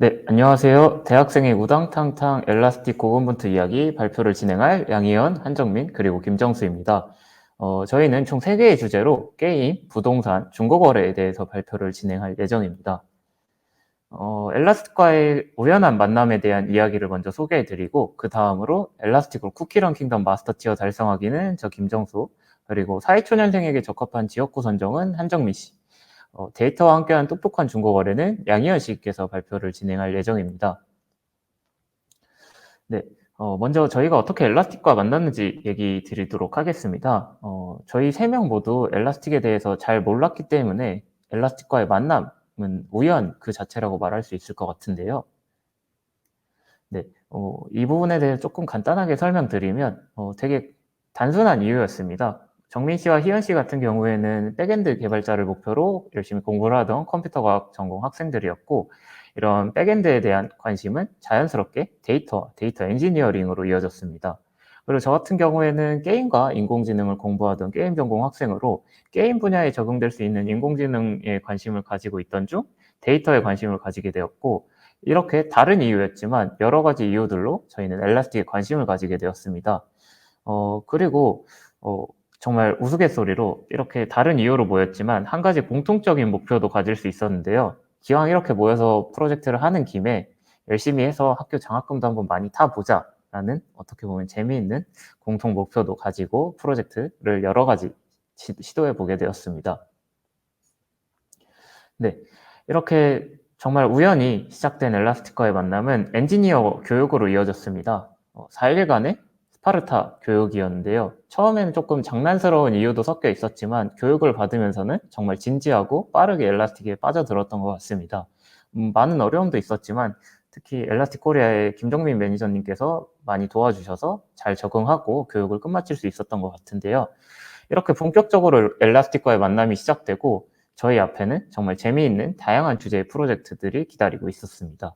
네, 안녕하세요. 대학생의 우당탕탕 엘라스틱 고군분투 이야기 발표를 진행할 양희연, 한정민, 그리고 김정수입니다. 저희는 총 3개의 주제로 게임, 부동산, 중고거래에 대해서 발표를 진행할 예정입니다. 엘라스틱과의 우연한 만남에 대한 이야기를 먼저 소개해드리고 그 다음으로 엘라스틱으로 쿠키런 킹덤 마스터 티어 달성하기는 저 김정수, 그리고 사회초년생에게 적합한 지역구 선정은 한정민 씨, 데이터와 함께한 똑똑한 중고거래는 양희연 씨께서 발표를 진행할 예정입니다. 네, 먼저 저희가 어떻게 엘라스틱과 만났는지 얘기 드리도록 하겠습니다. 저희 3명 모두 엘라스틱에 대해서 잘 몰랐기 때문에 엘라스틱과의 만남은 우연 그 자체라고 말할 수 있을 것 같은데요. 네, 이 부분에 대해서 조금 간단하게 설명드리면 되게 단순한 이유였습니다. 정민 씨와 희연 씨 같은 경우에는 백엔드 개발자를 목표로 열심히 공부를 하던 컴퓨터과학 전공 학생들이었고, 이런 백엔드에 대한 관심은 자연스럽게 데이터 엔지니어링으로 이어졌습니다. 그리고 저 같은 경우에는 게임과 인공지능을 공부하던 게임 전공 학생으로 게임 분야에 적용될 수 있는 인공지능에 관심을 가지고 있던 중 데이터에 관심을 가지게 되었고, 이렇게 다른 이유였지만 여러 가지 이유들로 저희는 엘라스틱에 관심을 가지게 되었습니다. 그리고 정말 우스갯소리로 이렇게 다른 이유로 모였지만 한 가지 공통적인 목표도 가질 수 있었는데요. 기왕 이렇게 모여서 프로젝트를 하는 김에 열심히 해서 학교 장학금도 한번 많이 타보자라는, 어떻게 보면 재미있는 공통 목표도 가지고 프로젝트를 여러 가지 시도해 보게 되었습니다. 네, 이렇게 정말 우연히 시작된 엘라스틱과의 만남은 엔지니어 교육으로 이어졌습니다. 4일간의 스파르타 교육이었는데요. 처음에는 조금 장난스러운 이유도 섞여 있었지만 교육을 받으면서는 정말 진지하고 빠르게 엘라스틱에 빠져들었던 것 같습니다. 많은 어려움도 있었지만 특히 엘라스틱 코리아의 김정민 매니저님께서 많이 도와주셔서 잘 적응하고 교육을 끝마칠 수 있었던 것 같은데요. 이렇게 본격적으로 엘라스틱과의 만남이 시작되고 저희 앞에는 정말 재미있는 다양한 주제의 프로젝트들이 기다리고 있었습니다.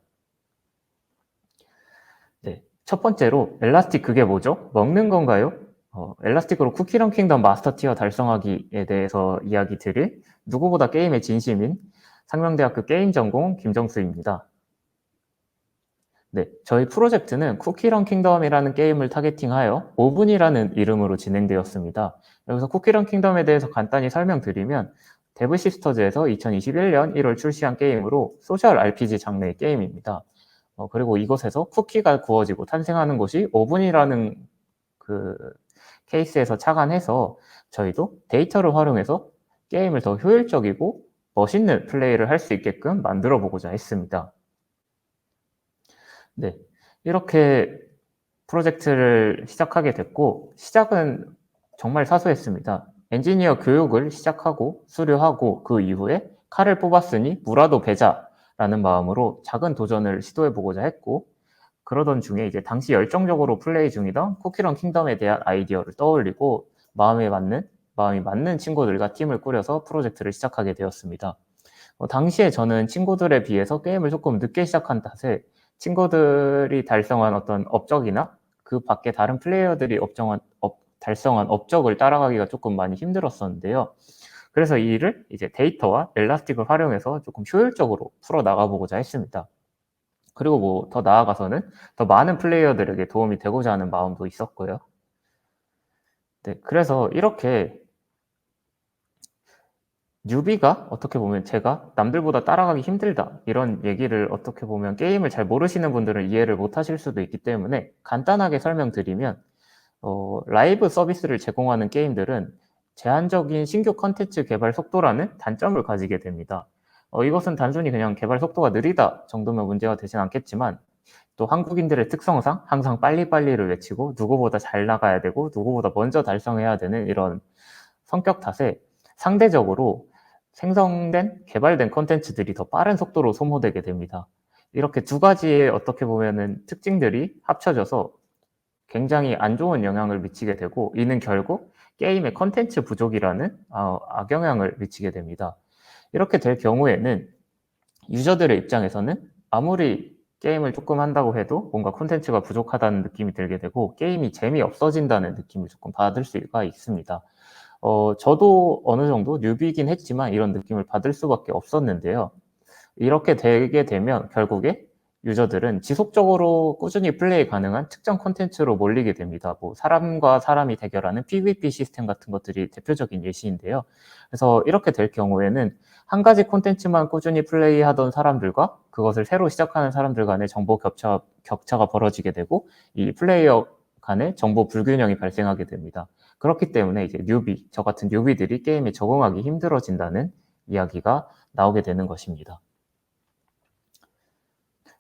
네, 첫 번째로 엘라스틱 그게 뭐죠? 먹는 건가요? 엘라스틱으로 쿠키런 킹덤 마스터 티어 달성하기에 대해서 이야기 드릴 누구보다 게임의 진심인 상명대학교 게임 전공 김정수입니다. 네, 저희 프로젝트는 쿠키런 킹덤이라는 게임을 타겟팅하여 5분이라는 이름으로 진행되었습니다. 여기서 쿠키런 킹덤에 대해서 간단히 설명드리면 데브 시스터즈에서 2021년 1월 출시한 게임으로 소셜 RPG 장르의 게임입니다. 그리고 이곳에서 쿠키가 구워지고 탄생하는 곳이 5분이라는 그 케이스에서 착안해서 저희도 데이터를 활용해서 게임을 더 효율적이고 멋있는 플레이를 할 수 있게끔 만들어 보고자 했습니다. 네, 이렇게 프로젝트를 시작하게 됐고, 시작은 정말 사소했습니다. 엔지니어 교육을 시작하고 수료하고 그 이후에 칼을 뽑았으니 무라도 베자라는 마음으로 작은 도전을 시도해보고자 했고, 그러던 중에 이제 당시 열정적으로 플레이 중이던 쿠키런 킹덤에 대한 아이디어를 떠올리고 마음이 맞는 친구들과 팀을 꾸려서 프로젝트를 시작하게 되었습니다. 당시에 저는 친구들에 비해서 게임을 조금 늦게 시작한 탓에 친구들이 달성한 어떤 업적이나 그 밖에 다른 플레이어들이 달성한 업적을 따라가기가 조금 많이 힘들었었는데요. 그래서 이 일을 이제 데이터와 엘라스틱을 활용해서 조금 효율적으로 풀어 나가보고자 했습니다. 그리고 뭐 더 나아가서는 더 많은 플레이어들에게 도움이 되고자 하는 마음도 있었고요. 네, 그래서 이렇게 뉴비가 어떻게 보면 제가 남들보다 따라가기 힘들다 이런 얘기를 어떻게 보면 게임을 잘 모르시는 분들은 이해를 못 하실 수도 있기 때문에 간단하게 설명드리면 라이브 서비스를 제공하는 게임들은 제한적인 신규 컨텐츠 개발 속도라는 단점을 가지게 됩니다. 이것은 단순히 그냥 개발 속도가 느리다 정도면 문제가 되진 않겠지만 또 한국인들의 특성상 항상 빨리빨리를 외치고 누구보다 잘 나가야 되고 누구보다 먼저 달성해야 되는 이런 성격 탓에 상대적으로 개발된 콘텐츠들이 더 빠른 속도로 소모되게 됩니다. 이렇게 두 가지의 어떻게 보면은 특징들이 합쳐져서 굉장히 안 좋은 영향을 미치게 되고, 이는 결국 게임의 콘텐츠 부족이라는 악영향을 미치게 됩니다. 이렇게 될 경우에는 유저들의 입장에서는 아무리 게임을 조금 한다고 해도 뭔가 콘텐츠가 부족하다는 느낌이 들게 되고 게임이 재미없어진다는 느낌을 조금 받을 수가 있습니다. 저도 어느 정도 뉴비이긴 했지만 이런 느낌을 받을 수밖에 없었는데요. 이렇게 되게 되면 결국에 유저들은 지속적으로 꾸준히 플레이 가능한 특정 콘텐츠로 몰리게 됩니다. 뭐 사람과 사람이 대결하는 PVP 시스템 같은 것들이 대표적인 예시인데요. 그래서 이렇게 될 경우에는 한 가지 콘텐츠만 꾸준히 플레이하던 사람들과 그것을 새로 시작하는 사람들 간의 정보 격차가 벌어지게 되고 이 플레이어 간의 정보 불균형이 발생하게 됩니다. 그렇기 때문에 이제 저 같은 뉴비들이 게임에 적응하기 힘들어진다는 이야기가 나오게 되는 것입니다.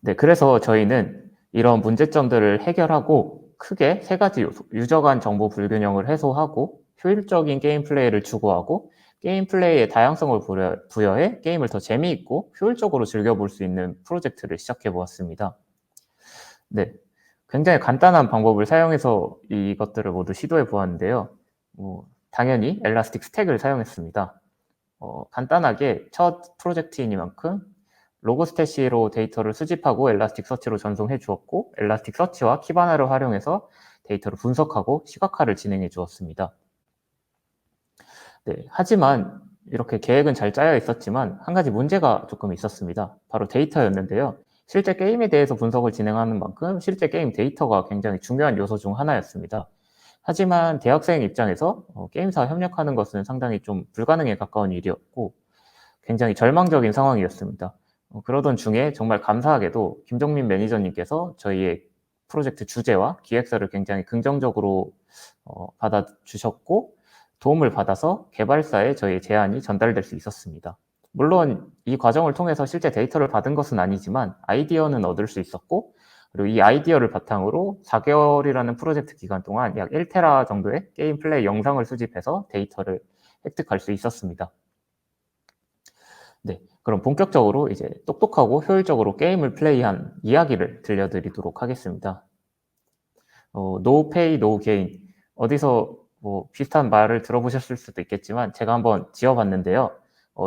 네, 그래서 저희는 이런 문제점들을 해결하고 크게 세 가지 요소, 유저 간 정보 불균형을 해소하고 효율적인 게임 플레이를 추구하고 게임 플레이의 다양성을 부여해 게임을 더 재미있고 효율적으로 즐겨볼 수 있는 프로젝트를 시작해 보았습니다. 네, 굉장히 간단한 방법을 사용해서 이것들을 모두 시도해 보았는데요. 당연히 엘라스틱 스택을 사용했습니다. 간단하게 첫 프로젝트이니만큼 로그스태시로 데이터를 수집하고 엘라스틱 서치로 전송해 주었고 엘라스틱 서치와 키바나를 활용해서 데이터를 분석하고 시각화를 진행해 주었습니다. 네, 하지만 이렇게 계획은 잘 짜여 있었지만 한 가지 문제가 조금 있었습니다. 바로 데이터였는데요. 실제 게임에 대해서 분석을 진행하는 만큼 실제 게임 데이터가 굉장히 중요한 요소 중 하나였습니다. 하지만 대학생 입장에서 게임사와 협력하는 것은 상당히 좀 불가능에 가까운 일이었고 굉장히 절망적인 상황이었습니다. 그러던 중에 정말 감사하게도 김정민 매니저님께서 저희의 프로젝트 주제와 기획서를 굉장히 긍정적으로 받아주셨고 도움을 받아서 개발사에 저희의 제안이 전달될 수 있었습니다. 물론 이 과정을 통해서 실제 데이터를 받은 것은 아니지만 아이디어는 얻을 수 있었고 그리고 이 아이디어를 바탕으로 4개월이라는 프로젝트 기간 동안 약 1테라 정도의 게임 플레이 영상을 수집해서 데이터를 획득할 수 있었습니다. 네, 그럼 본격적으로 이제 똑똑하고 효율적으로 게임을 플레이한 이야기를 들려드리도록 하겠습니다. No pay, no gain. 어디서 뭐 비슷한 말을 들어보셨을 수도 있겠지만 제가 한번 지어봤는데요.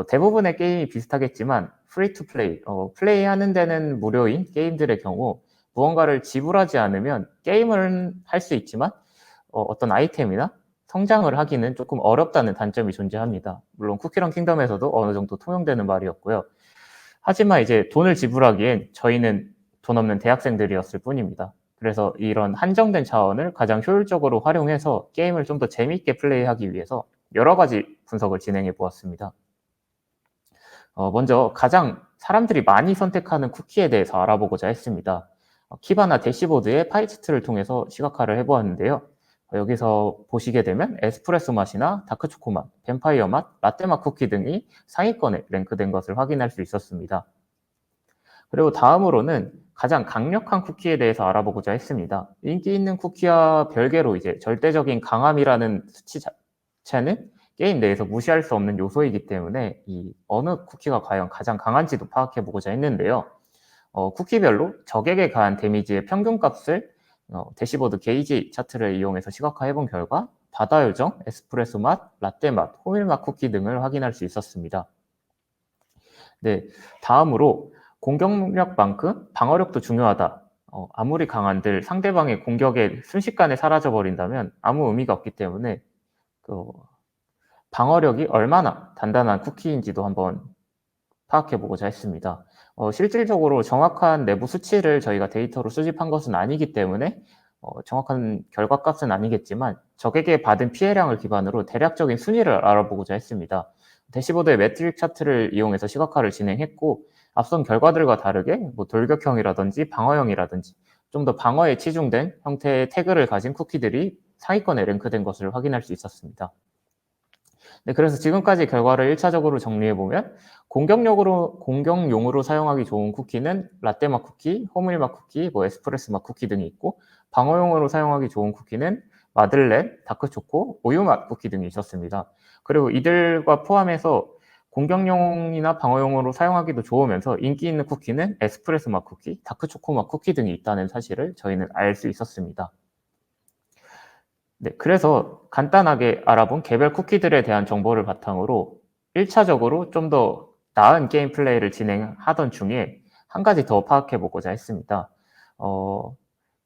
대부분의 게임이 비슷하겠지만 free to play, 플레이하는 데는 무료인 게임들의 경우 무언가를 지불하지 않으면 게임을 할 수 있지만 어떤 아이템이나 성장을 하기는 조금 어렵다는 단점이 존재합니다. 물론 쿠키런 킹덤에서도 어느 정도 통용되는 말이었고요. 하지만 이제 돈을 지불하기엔 저희는 돈 없는 대학생들이었을 뿐입니다. 그래서 이런 한정된 자원을 가장 효율적으로 활용해서 게임을 좀 더 재미있게 플레이하기 위해서 여러 가지 분석을 진행해 보았습니다. 먼저 가장 사람들이 많이 선택하는 쿠키에 대해서 알아보고자 했습니다. 키바나 대시보드의 파이 차트를 통해서 시각화를 해보았는데요. 여기서 보시게 되면 에스프레소 맛이나 다크초코 맛, 뱀파이어 맛, 라떼 맛 쿠키 등이 상위권에 랭크된 것을 확인할 수 있었습니다. 그리고 다음으로는 가장 강력한 쿠키에 대해서 알아보고자 했습니다. 인기 있는 쿠키와 별개로 이제 절대적인 강함이라는 수치 자체는 게임 내에서 무시할 수 없는 요소이기 때문에 이 어느 쿠키가 과연 가장 강한지도 파악해 보고자 했는데요. 쿠키별로 적에게 가한 데미지의 평균값을 대시보드 게이지 차트를 이용해서 시각화해 본 결과 바다 요정, 에스프레소 맛, 라떼 맛, 호밀 맛 쿠키 등을 확인할 수 있었습니다. 네, 다음으로 공격력만큼 방어력도 중요하다. 아무리 강한들 상대방의 공격에 순식간에 사라져버린다면 아무 의미가 없기 때문에 방어력이 얼마나 단단한 쿠키인지도 한번 파악해보고자 했습니다. 실질적으로 정확한 내부 수치를 저희가 데이터로 수집한 것은 아니기 때문에 정확한 결과값은 아니겠지만 적에게 받은 피해량을 기반으로 대략적인 순위를 알아보고자 했습니다. 대시보드의 매트릭 차트를 이용해서 시각화를 진행했고 앞선 결과들과 다르게 뭐 돌격형이라든지 방어형이라든지 좀 더 방어에 치중된 형태의 태그를 가진 쿠키들이 상위권에 랭크된 것을 확인할 수 있었습니다. 네, 그래서 지금까지 결과를 1차적으로 정리해보면 공격용으로 사용하기 좋은 쿠키는 라떼맛 쿠키, 호밀맛 쿠키, 에스프레소 맛 쿠키 등이 있고 방어용으로 사용하기 좋은 쿠키는 마들렌, 다크초코, 우유맛 쿠키 등이 있었습니다. 그리고 이들과 포함해서 공격용이나 방어용으로 사용하기도 좋으면서 인기 있는 쿠키는 에스프레소 맛 쿠키, 다크초코 맛 쿠키 등이 있다는 사실을 저희는 알 수 있었습니다. 네, 그래서 간단하게 알아본 개별 쿠키들에 대한 정보를 바탕으로 1차적으로 좀 더 나은 게임 플레이를 진행하던 중에 한 가지 더 파악해 보고자 했습니다.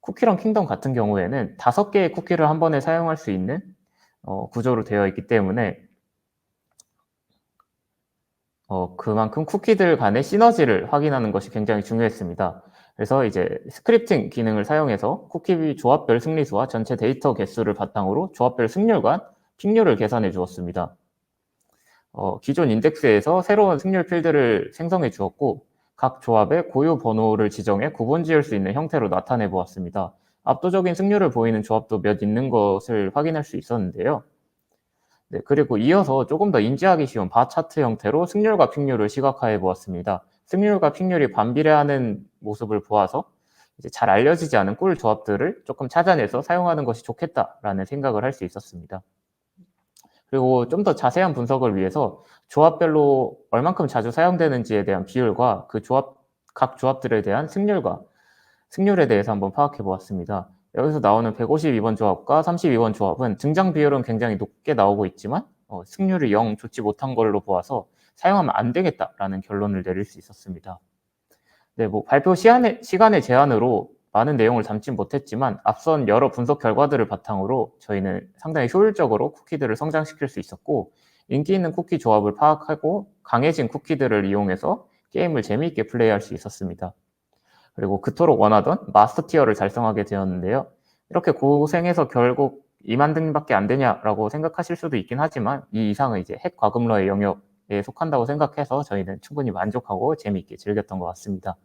쿠키런 킹덤 같은 경우에는 5개의 쿠키를 한 번에 사용할 수 있는 구조로 되어 있기 때문에 그만큼 쿠키들 간의 시너지를 확인하는 것이 굉장히 중요했습니다. 그래서 이제 스크립팅 기능을 사용해서 쿠키 조합별 승리수와 전체 데이터 개수를 바탕으로 조합별 승률과 픽률을 계산해 주었습니다. 기존 인덱스에서 새로운 승률 필드를 생성해 주었고 각 조합의 고유 번호를 지정해 구분 지을 수 있는 형태로 나타내 보았습니다. 압도적인 승률을 보이는 조합도 몇 있는 것을 확인할 수 있었는데요. 네, 그리고 이어서 조금 더 인지하기 쉬운 바 차트 형태로 승률과 픽률을 시각화해 보았습니다. 승률과 픽률이 반비례하는 모습을 보아서 이제 잘 알려지지 않은 꿀 조합들을 조금 찾아내서 사용하는 것이 좋겠다라는 생각을 할 수 있었습니다. 그리고 좀 더 자세한 분석을 위해서 조합별로 얼만큼 자주 사용되는지에 대한 비율과 각 조합들에 대한 승률에 대해서 한번 파악해 보았습니다. 여기서 나오는 152번 조합과 32번 조합은 등장 비율은 굉장히 높게 나오고 있지만 승률이 영 좋지 못한 걸로 보아서 사용하면 안 되겠다라는 결론을 내릴 수 있었습니다. 네, 발표 시간의 제한으로 많은 내용을 담지 못했지만 앞선 여러 분석 결과들을 바탕으로 저희는 상당히 효율적으로 쿠키들을 성장시킬 수 있었고 인기 있는 쿠키 조합을 파악하고 강해진 쿠키들을 이용해서 게임을 재미있게 플레이할 수 있었습니다. 그리고 그토록 원하던 마스터 티어를 달성하게 되었는데요. 이렇게 고생해서 결국 2만 등밖에 안 되냐라고 생각하실 수도 있긴 하지만 이 이상은 이제 핵 과금러의 영역에 속한다고 생각해서 저희는 충분히 만족하고 재미있게 즐겼던 것 같습니다.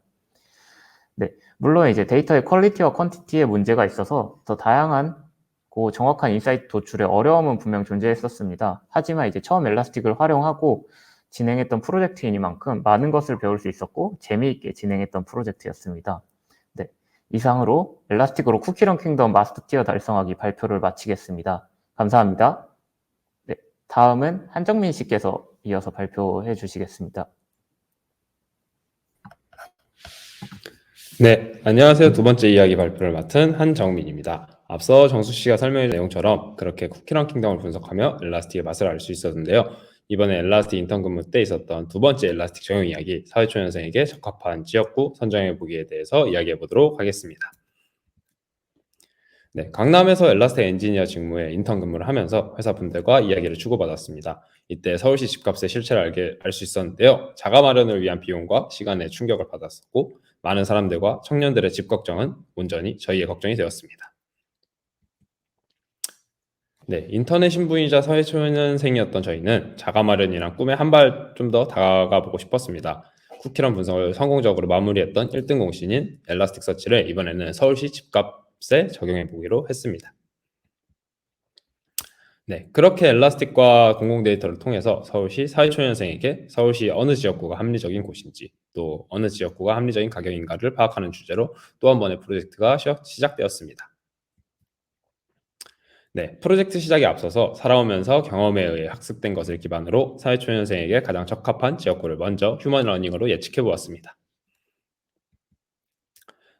네, 물론 이제 데이터의 퀄리티와 퀀티티에 문제가 있어서 더 다양한 정확한 인사이트 도출에 어려움은 분명 존재했었습니다. 하지만 이제 처음 엘라스틱을 활용하고 진행했던 프로젝트이니만큼 많은 것을 배울 수 있었고 재미있게 진행했던 프로젝트였습니다. 네, 이상으로 엘라스틱으로 쿠키런 킹덤 마스터 티어 달성하기 발표를 마치겠습니다. 감사합니다. 네, 다음은 한정민 씨께서 이어서 발표해 주시겠습니다. 네, 안녕하세요. 두 번째 이야기 발표를 맡은 한정민입니다. 앞서 정수 씨가 설명해 준 내용처럼 그렇게 쿠키런 킹덤을 분석하며 엘라스틱의 맛을 알 수 있었는데요. 이번에 엘라스틱 인턴 근무 때 있었던 두 번째 엘라스틱 적용 이야기, 사회초년생에게 적합한 지역구 선정해 보기에 대해서 이야기해 보도록 하겠습니다. 네, 강남에서 엘라스틱 엔지니어 직무에 인턴 근무를 하면서 회사분들과 이야기를 주고받았습니다. 이때 서울시 집값의 실체를 알 수 있었는데요. 자가 마련을 위한 비용과 시간에 충격을 받았었고 많은 사람들과 청년들의 집 걱정은 온전히 저희의 걱정이 되었습니다. 네, 인터넷 신분이자 사회초년생이었던 저희는 자가 마련이란 꿈에 한 발 좀 더 다가가보고 싶었습니다. 쿠키런 분석을 성공적으로 마무리했던 1등 공신인 엘라스틱서치를 이번에는 서울시 집값에 적용해 보기로 했습니다. 네, 그렇게 엘라스틱과 공공 데이터를 통해서 서울시 사회초년생에게 서울시 어느 지역구가 합리적인 곳인지 또 어느 지역구가 합리적인 가격인가를 파악하는 주제로 또 한 번의 프로젝트가 시작되었습니다. 네, 프로젝트 시작에 앞서서 살아오면서 경험에 의해 학습된 것을 기반으로 사회초년생에게 가장 적합한 지역구를 먼저 휴먼러닝으로 예측해 보았습니다.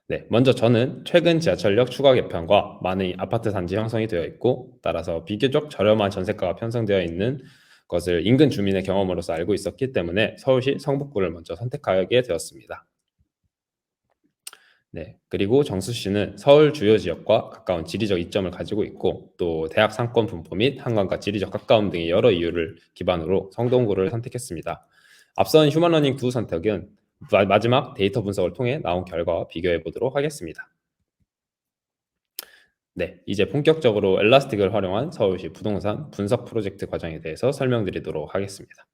네, 먼저 저는 최근 지하철역 추가 개편과 많은 아파트 단지 형성이 되어 있고 따라서 비교적 저렴한 전세가가 편성되어 있는 것을 인근 주민의 경험으로서 알고 있었기 때문에 서울시 성북구를 먼저 선택하게 되었습니다. 네, 그리고 정수 씨는 서울 주요 지역과 가까운 지리적 이점을 가지고 있고 또 대학 상권 분포 및 한강과 지리적 가까움 등의 여러 이유를 기반으로 성동구를 선택했습니다. 앞선 휴먼러닝 두 선택은 마지막 데이터 분석을 통해 나온 결과와 비교해 보도록 하겠습니다. 네, 이제 본격적으로 엘라스틱을 활용한 서울시 부동산 분석 프로젝트 과정에 대해서 설명드리도록 하겠습니다.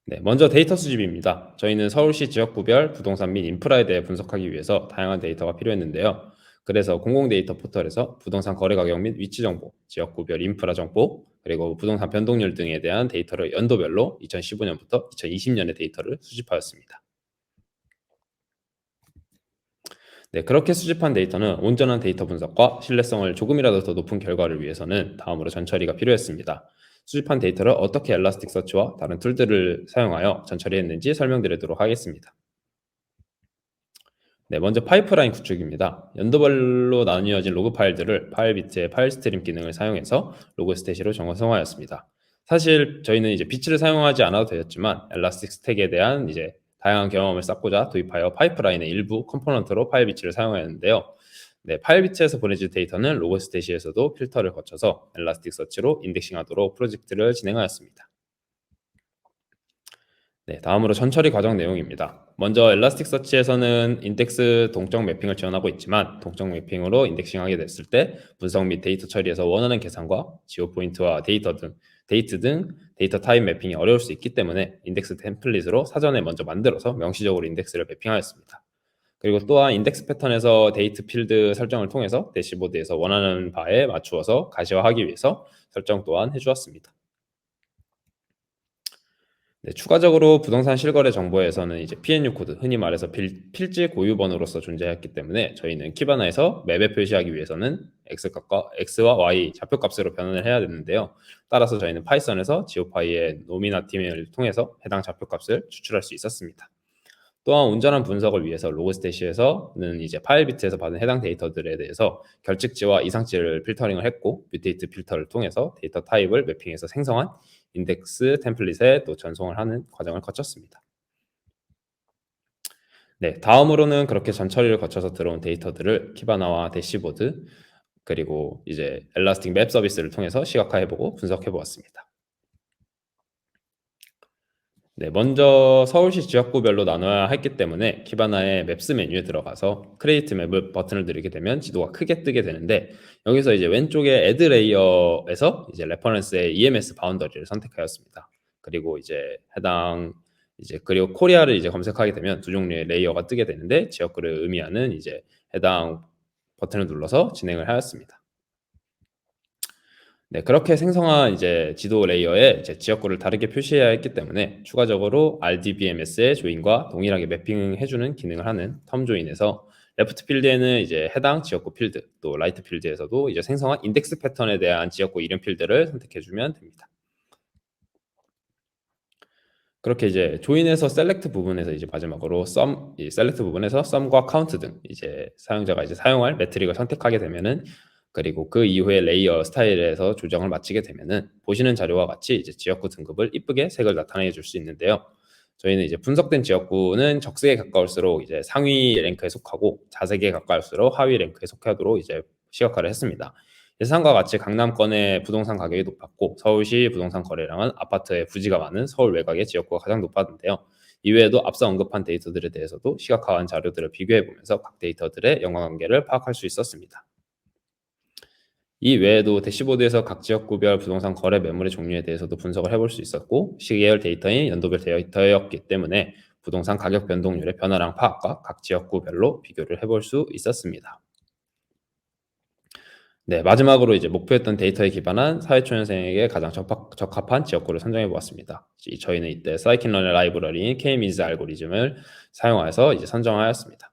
네, 먼저 데이터 수집입니다. 저희는 서울시 지역구별 부동산 및 인프라에 대해 분석하기 위해서 다양한 데이터가 필요했는데요. 그래서 공공 데이터 포털에서 부동산 거래 가격 및 위치 정보, 지역구별 인프라 정보, 그리고 부동산 변동률 등에 대한 데이터를 연도별로 2015년부터 2020년의 데이터를 수집하였습니다. 네, 그렇게 수집한 데이터는 온전한 데이터 분석과 신뢰성을 조금이라도 더 높은 결과를 위해서는 다음으로 전처리가 필요했습니다. 수집한 데이터를 어떻게 엘라스틱서치와 다른 툴들을 사용하여 전처리했는지 설명드리도록 하겠습니다. 네, 먼저 파이프라인 구축입니다. 연도별로 나뉘어진 로그 파일들을 파일비트의 파일 스트림 기능을 사용해서 로그 스탯으로 정성하였습니다. 사실 저희는 이제 비트를 사용하지 않아도 되었지만 엘라스틱 스택에 대한 다양한 경험을 쌓고자 도입하여 파이프라인의 일부 컴포넌트로 파일 비트를 사용하였는데요. 네, 파일 비트에서 보내진 데이터는 로그 스탯에서도 필터를 거쳐서 엘라스틱 서치로 인덱싱하도록 프로젝트를 진행하였습니다. 네, 다음으로 전처리 과정 내용입니다. 먼저 엘라스틱서치에서는 인덱스 동적 매핑을 지원하고 있지만 동적 매핑으로 인덱싱하게 됐을 때 분석 및 데이터 처리에서 원하는 계산과 지오 포인트와 데이트 등 데이터 타입 매핑이 어려울 수 있기 때문에 인덱스 템플릿으로 사전에 먼저 만들어서 명시적으로 인덱스를 매핑하였습니다. 그리고 또한 인덱스 패턴에서 데이트 필드 설정을 통해서 대시보드에서 원하는 바에 맞추어서 가시화하기 위해서 설정 또한 해주었습니다. 네, 추가적으로 부동산 실거래 정보에서는 이제 PNU 코드, 흔히 말해서 필지 고유 번호로서 존재했기 때문에 저희는 키바나에서 맵에 표시하기 위해서는 X와 Y 좌표값으로 변환을 해야 되는데요. 따라서 저희는 파이썬에서 지오파이의 노미나팀을 통해서 해당 좌표값을 추출할 수 있었습니다. 또한 온전한 분석을 위해서 로그스테시에서는 이제 파일 비트에서 받은 해당 데이터들에 대해서 결측지와 이상치를 필터링을 했고 뮤테이트 필터를 통해서 데이터 타입을 매핑해서 생성한 인덱스 템플릿에 또 전송을 하는 과정을 거쳤습니다. 네, 다음으로는 그렇게 전처리를 거쳐서 들어온 데이터들을 키바나와 대시보드 그리고 이제 엘라스틱 맵 서비스를 통해서 시각화해보고 분석해보았습니다. 네, 먼저 서울시 지역구별로 나눠야 했기 때문에 키바나의 맵스 메뉴에 들어가서 크리에이트 맵 버튼을 누르게 되면 지도가 크게 뜨게 되는데 여기서 이제 왼쪽에 애드 레이어에서 이제 레퍼런스의 EMS 바운더리를 선택하였습니다. 그리고 이제 그리고 코리아를 이제 검색하게 되면 두 종류의 레이어가 뜨게 되는데 지역구를 의미하는 이제 해당 버튼을 눌러서 진행을 하였습니다. 네, 그렇게 생성한 이제 지도 레이어에 이제 지역구를 다르게 표시해야 했기 때문에 추가적으로 RDBMS의 조인과 동일하게 매핑해주는 기능을 하는 텀 조인에서 레프트 필드에는 이제 해당 지역구 필드, 또 라이트 필드에서도 이제 생성한 인덱스 패턴에 대한 지역구 이름 필드를 선택해주면 됩니다. 그렇게 이제 조인에서 셀렉트 부분에서 이제 마지막으로 이 셀렉트 부분에서 썸과 카운트 등 이제 사용자가 이제 사용할 매트릭을 선택하게 되면은 그리고 그 이후에 레이어 스타일에서 조정을 마치게 되면은 보시는 자료와 같이 이제 지역구 등급을 이쁘게 색을 나타내 줄 수 있는데요. 저희는 이제 분석된 지역구는 적색에 가까울수록 이제 상위 랭크에 속하고 자색에 가까울수록 하위 랭크에 속하도록 이제 시각화를 했습니다. 예상과 같이 강남권의 부동산 가격이 높았고 서울시 부동산 거래량은 아파트의 부지가 많은 서울 외곽의 지역구가 가장 높았는데요. 이외에도 앞서 언급한 데이터들에 대해서도 시각화한 자료들을 비교해보면서 각 데이터들의 연관관계를 파악할 수 있었습니다. 이 외에도 대시보드에서 각 지역구별 부동산 거래 매물의 종류에 대해서도 분석을 해볼 수 있었고 시계열 데이터인 연도별 데이터였기 때문에 부동산 가격 변동률의 변화량 파악과 각 지역구별로 비교를 해볼 수 있었습니다. 네, 마지막으로 이제 목표했던 데이터에 기반한 사회초년생에게 가장 적합한 지역구를 선정해 보았습니다. 저희는 이때 사이킨런의 라이브러리인 K-means 알고리즘을 사용하여서 이제 선정하였습니다.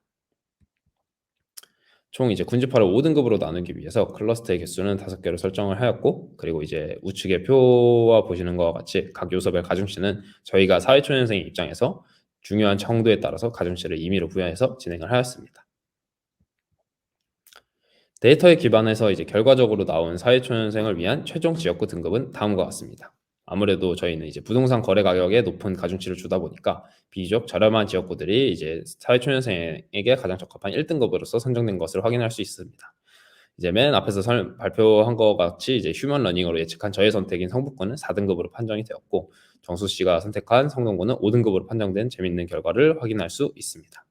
총 이제 군집화를 5등급으로 나누기 위해서 클러스터의 개수는 5개로 설정을 하였고 그리고 이제 우측의 표와 보시는 것과 같이 각 요소별 가중치는 저희가 사회초년생의 입장에서 중요한 정도에 따라서 가중치를 임의로 부여해서 진행을 하였습니다. 데이터에 기반해서 이제 결과적으로 나온 사회초년생을 위한 최종 지역구 등급은 다음과 같습니다. 아무래도 저희는 이제 부동산 거래 가격에 높은 가중치를 주다 보니까 비교적 저렴한 지역구들이 이제 사회초년생에게 가장 적합한 1등급으로서 선정된 것을 확인할 수 있습니다. 이제 맨 앞에서 발표한 것 같이 이제 휴먼 러닝으로 예측한 저의 선택인 성북구는 4등급으로 판정이 되었고 정수 씨가 선택한 성동구는 5등급으로 판정된 재밌는 결과를 확인할 수 있습니다.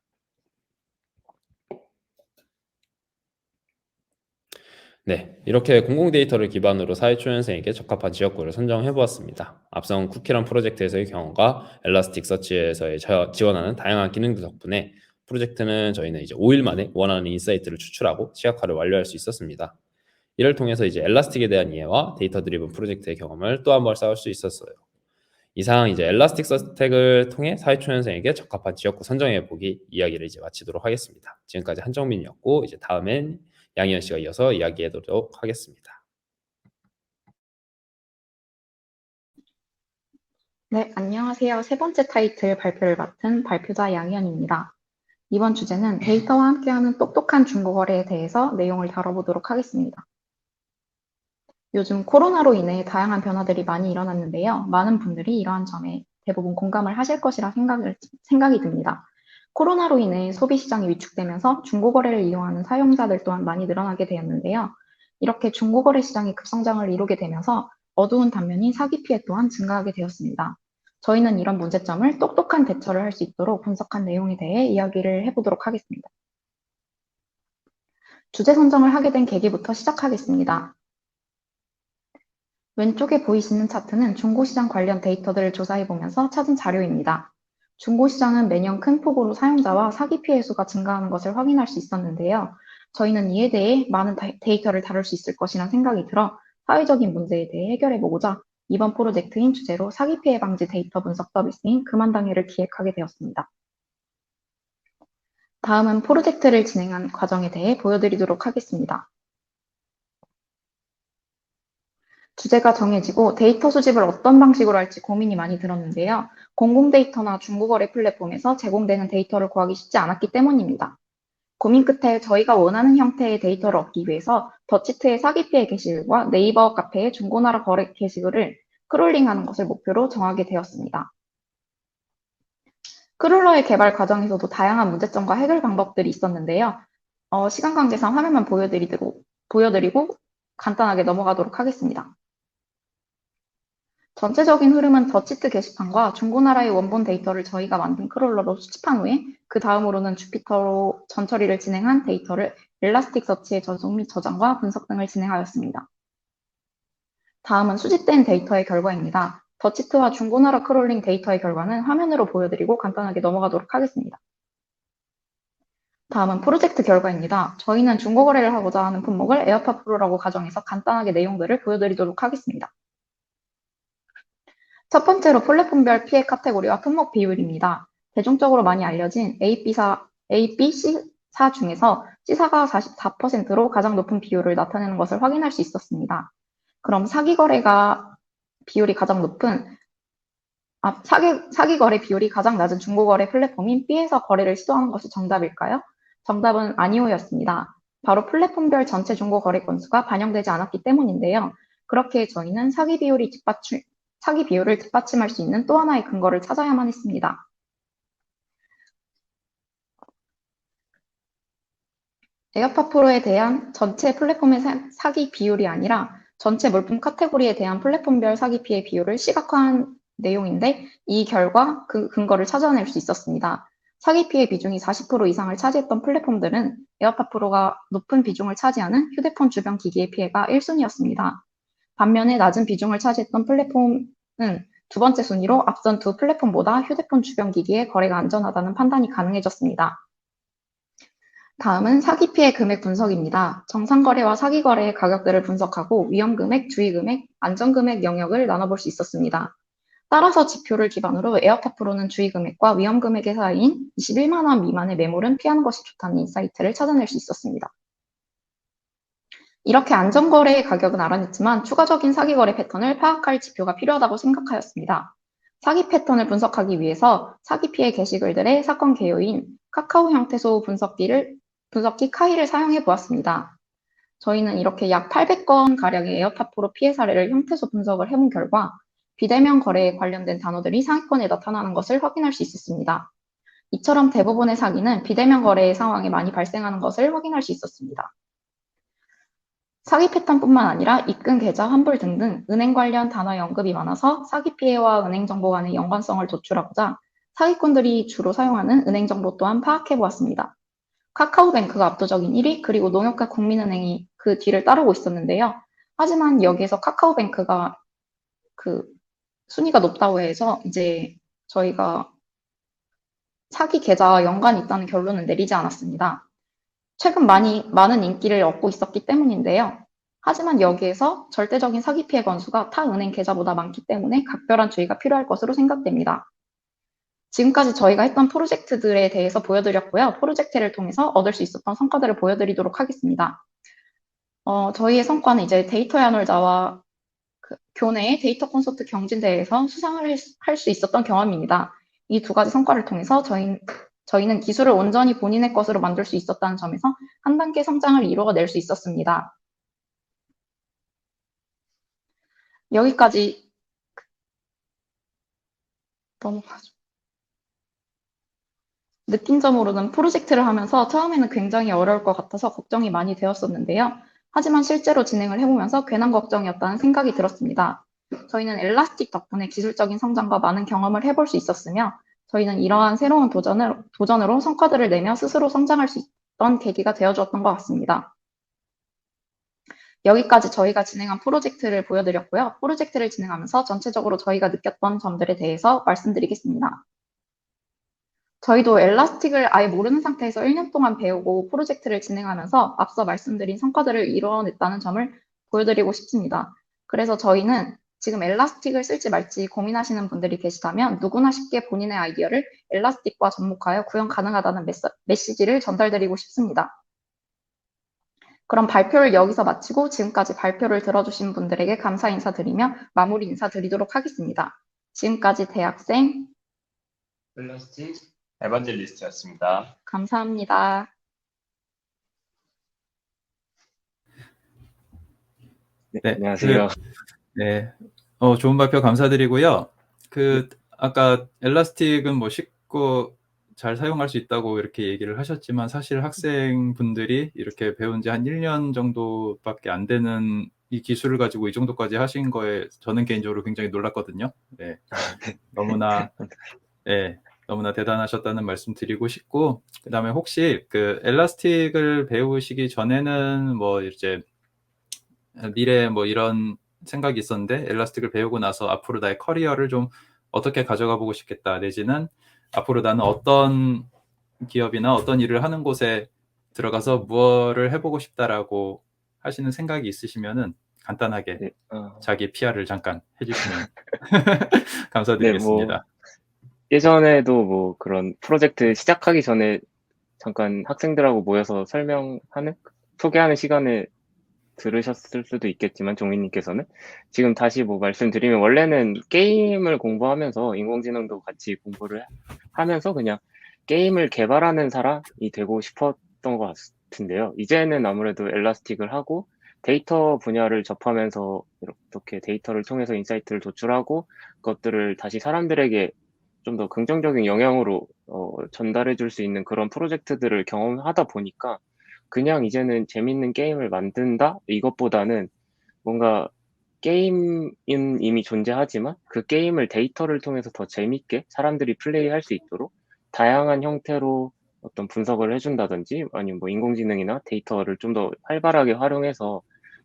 네, 이렇게 공공 데이터를 기반으로 사회초년생에게 적합한 지역구를 선정해 보았습니다. 앞선 쿠키런 프로젝트에서의 경험과 엘라스틱 서치에서의 지원하는 다양한 기능들 덕분에 프로젝트는 저희는 이제 5일 만에 원하는 인사이트를 추출하고 시각화를 완료할 수 있었습니다. 이를 통해서 이제 엘라스틱에 대한 이해와 데이터 드리븐 프로젝트의 경험을 또 한 번 쌓을 수 있었어요. 이상 이제 엘라스틱 서텍을 통해 사회초년생에게 적합한 지역구 선정해 보기 이야기를 이제 마치도록 하겠습니다. 지금까지 한정민이었고 이제 다음엔 양희연 씨가 이어서 이야기해 보도록 하겠습니다. 네, 안녕하세요. 세 번째 타이틀 발표를 맡은 발표자 양희연입니다. 이번 주제는 데이터와 함께하는 똑똑한 중고거래에 대해서 내용을 다뤄보도록 하겠습니다. 요즘 코로나로 인해 다양한 변화들이 많이 일어났는데요. 많은 분들이 이러한 점에 대부분 공감을 하실 것이라 생각이 듭니다. 코로나로 인해 소비 시장이 위축되면서 중고거래를 이용하는 사용자들 또한 많이 늘어나게 되었는데요. 이렇게 중고거래 시장이 급성장을 이루게 되면서 어두운 단면인 사기 피해 또한 증가하게 되었습니다. 저희는 이런 문제점을 똑똑한 대처를 할 수 있도록 분석한 내용에 대해 이야기를 해보도록 하겠습니다. 주제 선정을 하게 된 계기부터 시작하겠습니다. 왼쪽에 보이시는 차트는 중고시장 관련 데이터들을 조사해보면서 찾은 자료입니다. 중고시장은 매년 큰 폭으로 사용자와 사기 피해 수가 증가하는 것을 확인할 수 있었는데요. 저희는 이에 대해 많은 데이터를 다룰 수 있을 것이라는 생각이 들어 사회적인 문제에 대해 해결해보고자 이번 프로젝트인 주제로 사기 피해 방지 데이터 분석 서비스인 금한당회를 기획하게 되었습니다. 다음은 프로젝트를 진행한 과정에 대해 보여드리도록 하겠습니다. 주제가 정해지고 데이터 수집을 어떤 방식으로 할지 고민이 많이 들었는데요. 공공 데이터나 중고거래 플랫폼에서 제공되는 데이터를 구하기 쉽지 않았기 때문입니다. 고민 끝에 저희가 원하는 형태의 데이터를 얻기 위해서 더치트의 사기 피해 게시글과 네이버 카페의 중고나라 거래 게시글을 크롤링하는 것을 목표로 정하게 되었습니다. 크롤러의 개발 과정에서도 다양한 문제점과 해결 방법들이 있었는데요. 시간 관계상 화면만 보여드리고 간단하게 넘어가도록 하겠습니다. 전체적인 흐름은 더치트 게시판과 중고나라의 원본 데이터를 저희가 만든 크롤러로 수집한 후에 그 다음으로는 주피터로 전처리를 진행한 데이터를 엘라스틱서치에 전송 및 저장과 분석 등을 진행하였습니다. 다음은 수집된 데이터의 결과입니다. 더치트와 중고나라 크롤링 데이터의 결과는 화면으로 보여드리고 간단하게 넘어가도록 하겠습니다. 다음은 프로젝트 결과입니다. 저희는 중고거래를 하고자 하는 품목을 에어팟 프로라고 가정해서 간단하게 내용들을 보여드리도록 하겠습니다. 첫 번째로 플랫폼별 피해 카테고리와 품목 비율입니다. 대중적으로 많이 알려진 A, B, C사 중에서 C사가 44%로 가장 높은 비율을 나타내는 것을 확인할 수 있었습니다. 그럼 사기 거래 비율이 가장 낮은 중고거래 플랫폼인 B에서 거래를 시도하는 것이 정답일까요? 정답은 아니오였습니다. 바로 플랫폼별 전체 중고거래 건수가 반영되지 않았기 때문인데요. 그렇게 저희는 사기 비율을 뒷받침할 수 있는 또 하나의 근거를 찾아야만 했습니다. 에어팟 프로에 대한 전체 플랫폼의 사기 비율이 아니라 전체 물품 카테고리에 대한 플랫폼별 사기 피해 비율을 시각화한 내용인데 이 결과 그 근거를 찾아낼 수 있었습니다. 사기 피해 비중이 40% 이상을 차지했던 플랫폼들은 에어팟 프로가 높은 비중을 차지하는 휴대폰 주변 기기의 피해가 1순위였습니다. 반면에 낮은 비중을 차지했던 플랫폼은 두 번째 순위로 앞선 두 플랫폼보다 휴대폰 주변 기기의 거래가 안전하다는 판단이 가능해졌습니다. 다음은 사기 피해 금액 분석입니다. 정상 거래와 사기 거래의 가격들을 분석하고 위험 금액, 주의 금액, 안전 금액 영역을 나눠볼 수 있었습니다. 따라서 지표를 기반으로 에어팟 프로는 주의 금액과 위험 금액의 사이인 21만 원 미만의 매물은 피하는 것이 좋다는 인사이트를 찾아낼 수 있었습니다. 이렇게 안전거래의 가격은 알아냈지만 추가적인 사기거래 패턴을 파악할 지표가 필요하다고 생각하였습니다. 사기 패턴을 분석하기 위해서 사기 피해 게시글들의 사건 개요인 카카오 형태소 분석기 카이를 사용해 보았습니다. 저희는 이렇게 약 800건가량의 에어팟 프로 피해 사례를 형태소 분석을 해본 결과 비대면 거래에 관련된 단어들이 상위권에 나타나는 것을 확인할 수 있었습니다. 이처럼 대부분의 사기는 비대면 거래의 상황에 많이 발생하는 것을 확인할 수 있었습니다. 사기 패턴뿐만 아니라 입금 계좌, 환불 등등 은행 관련 단어의 언급이 많아서 사기 피해와 은행 정보 간의 연관성을 도출하고자 사기꾼들이 주로 사용하는 은행 정보 또한 파악해 보았습니다. 카카오뱅크가 압도적인 1위, 그리고 농협과 국민은행이 그 뒤를 따르고 있었는데요. 하지만 여기에서 카카오뱅크가 순위가 높다고 해서 이제 저희가 사기 계좌와 연관이 있다는 결론은 내리지 않았습니다. 최근 많은 인기를 얻고 있었기 때문인데요. 하지만 여기에서 절대적인 사기 피해 건수가 타 은행 계좌보다 많기 때문에 각별한 주의가 필요할 것으로 생각됩니다. 지금까지 저희가 했던 프로젝트들에 대해서 보여드렸고요. 프로젝트를 통해서 얻을 수 있었던 성과들을 보여드리도록 하겠습니다. 저희의 성과는 이제 데이터 야놀자와 교내의 데이터 콘서트 경진대회에서 수상을 할 수 있었던 경험입니다. 이 두 가지 성과를 통해서 저희는 기술을 온전히 본인의 것으로 만들 수 있었다는 점에서 한 단계 성장을 이루어낼 수 있었습니다. 여기까지 넘어가죠. 느낀 점으로는 프로젝트를 하면서 처음에는 굉장히 어려울 것 같아서 걱정이 많이 되었었는데요. 하지만 실제로 진행을 해보면서 괜한 걱정이었다는 생각이 들었습니다. 저희는 엘라스틱 덕분에 기술적인 성장과 많은 경험을 해볼 수 있었으며 저희는 이러한 새로운 도전으로 성과들을 내며 스스로 성장할 수 있던 계기가 되어주었던 것 같습니다. 여기까지 저희가 진행한 프로젝트를 보여드렸고요. 프로젝트를 진행하면서 전체적으로 저희가 느꼈던 점들에 대해서 말씀드리겠습니다. 저희도 엘라스틱을 아예 모르는 상태에서 1년 동안 배우고 프로젝트를 진행하면서 앞서 말씀드린 성과들을 이뤄냈다는 점을 보여드리고 싶습니다. 그래서 저희는 지금 엘라스틱을 쓸지 말지 고민하시는 분들이 계시다면 누구나 쉽게 본인의 아이디어를 엘라스틱과 접목하여 구현 가능하다는 메시지를 전달드리고 싶습니다. 그럼 발표를 여기서 마치고 지금까지 발표를 들어주신 분들에게 감사 인사드리며 마무리 인사드리도록 하겠습니다. 지금까지 대학생 엘라스틱 에반젤리스트였습니다. 감사합니다. 네, 안녕하세요. 네, 좋은 발표 감사드리고요. 아까 엘라스틱은 뭐 쉽고 잘 사용할 수 있다고 이렇게 얘기를 하셨지만 사실 학생분들이 이렇게 배운 지 한 1년 정도밖에 안 되는 이 기술을 가지고 이 정도까지 하신 거에 저는 개인적으로 굉장히 놀랐거든요. 네, 너무나 대단하셨다는 말씀 드리고 싶고, 그 다음에 혹시 엘라스틱을 배우시기 전에는 뭐 이제 미래에 뭐 이런 생각이 있었는데 엘라스틱을 배우고 나서 앞으로 나의 커리어를 좀 어떻게 가져가 보고 싶겠다, 내지는 앞으로 나는 어떤 기업이나 어떤 일을 하는 곳에 들어가서 무엇을 해보고 싶다라고 하시는 생각이 있으시면은 간단하게 네, 자기 PR을 잠깐 해주시면 네, 감사드리겠습니다. 예전에도 뭐 그런 프로젝트 시작하기 전에 잠깐 학생들하고 모여서 소개하는 시간에 들으셨을 수도 있겠지만 종민님께서는 지금 다시 뭐 말씀드리면 원래는 게임을 공부하면서 인공지능도 같이 공부를 하면서 그냥 게임을 개발하는 사람이 되고 싶었던 것 같은데요. 이제는 아무래도 엘라스틱을 하고 데이터 분야를 접하면서 이렇게 데이터를 통해서 인사이트를 도출하고 그것들을 다시 사람들에게 좀 더 긍정적인 영향으로 전달해 줄 수 있는 그런 프로젝트들을 경험하다 보니까 그냥 이제는 재밌는 게임을 만든다? 이것보다는 뭔가 게임은 이미 존재하지만 그 게임을 데이터를 통해서 더 재밌게 사람들이 플레이할 수 있도록 다양한 형태로 어떤 분석을 해준다든지 아니면 뭐 인공지능이나 데이터를 좀 더 활발하게 활용해서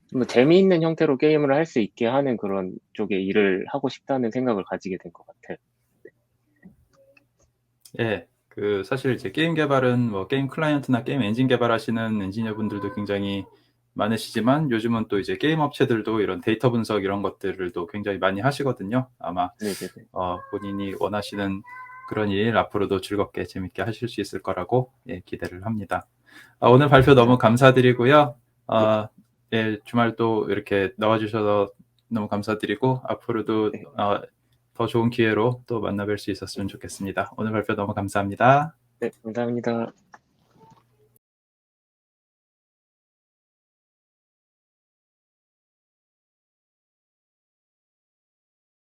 좀 더 재미있는 형태로 게임을 할 수 있게 하는 그런 쪽의 일을 하고 싶다는 생각을 가지게 된 것 같아요. 예, 사실 이제 게임 개발은 뭐 게임 클라이언트나 게임 엔진 개발하시는 엔지니어분들도 굉장히 많으시지만 요즘은 또 이제 게임 업체들도 이런 데이터 분석 이런 것들을 또 굉장히 많이 하시거든요. 아마 네네네. 본인이 원하시는 그런 일 앞으로도 즐겁게 재밌게 하실 수 있을 거라고 기대를 합니다. 오늘 발표 너무 감사드리고요. 주말도 이렇게 나와주셔서 너무 감사드리고 앞으로도 네. 더 좋은 기회로 또 만나뵐 수 있었으면 좋겠습니다. 오늘 발표 너무 감사합니다. 네, 감사합니다.